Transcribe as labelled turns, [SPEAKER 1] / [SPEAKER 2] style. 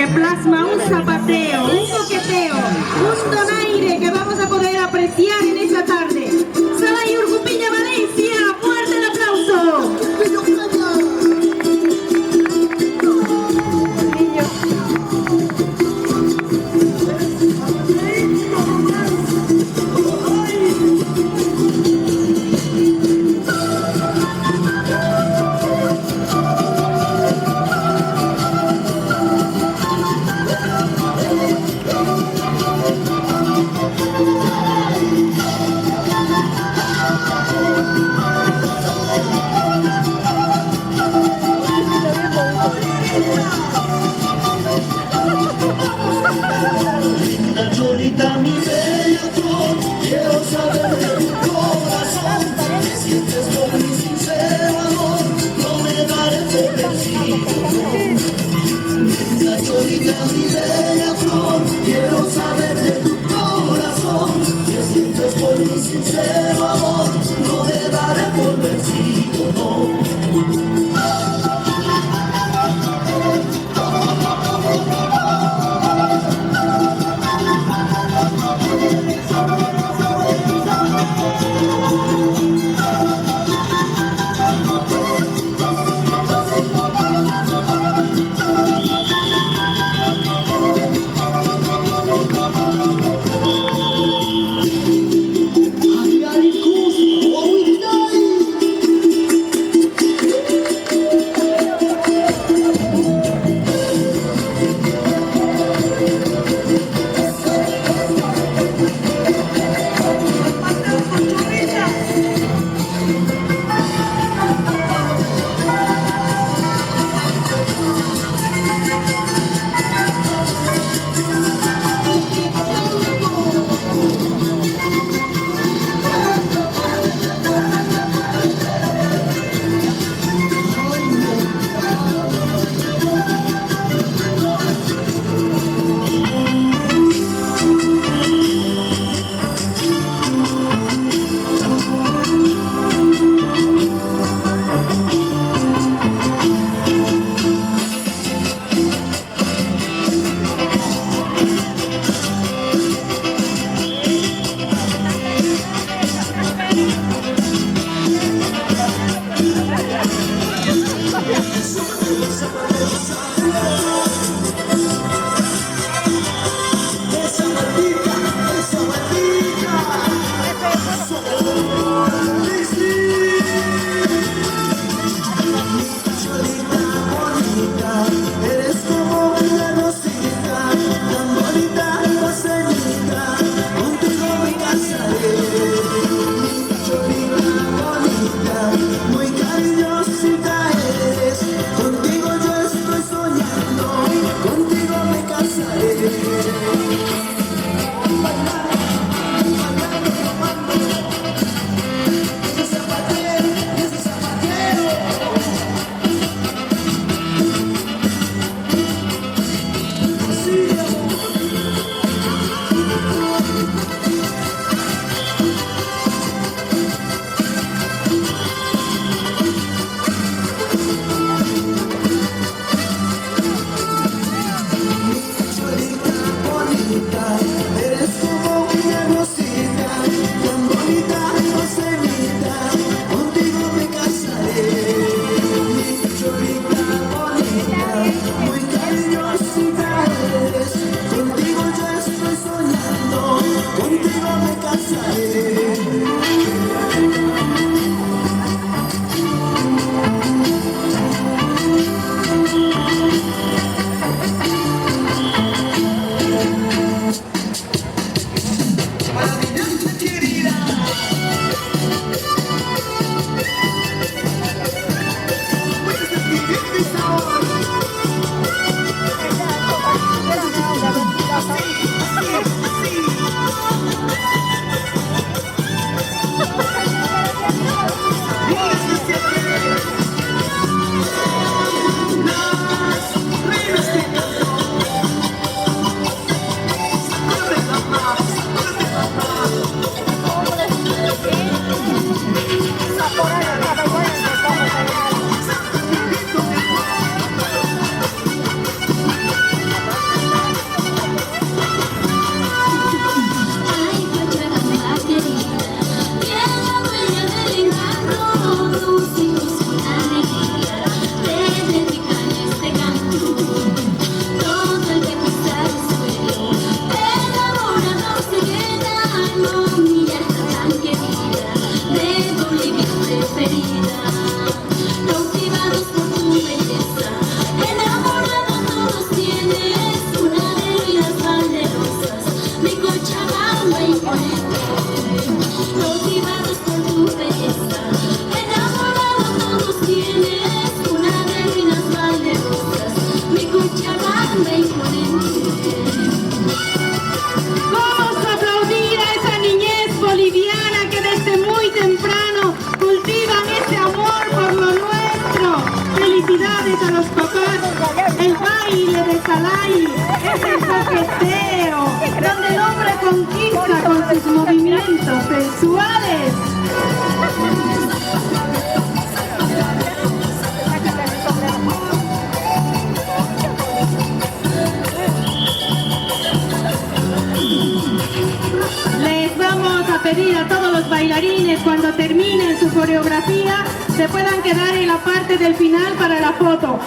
[SPEAKER 1] que plasma un zapateo, un coqueteo, un donaire que vamos a poder apreciar en esta tarde. Saray Urcupiña, Valencia, fuerte el aplauso.
[SPEAKER 2] Cholita, mi bella flor, quiero saber de tu corazón. ¿Qué sientes por mi sincero amor? No me daré por vencido. Linda Cholita, mi bella flor, quiero saber de tu corazón. ¿Qué sientes por mi sincero amor? No me daré por vencido, no.
[SPEAKER 1] Vamos a aplaudir a esa niñez boliviana que desde muy temprano cultivan ese amor por lo nuestro. Felicidades a los papás. El baile de Salai es el coqueteo, donde el hombre conquista con sus movimientos sensuales. Les vamos a pedir a todos los bailarines, cuando terminen su coreografía, se puedan quedar en la parte del final para la foto.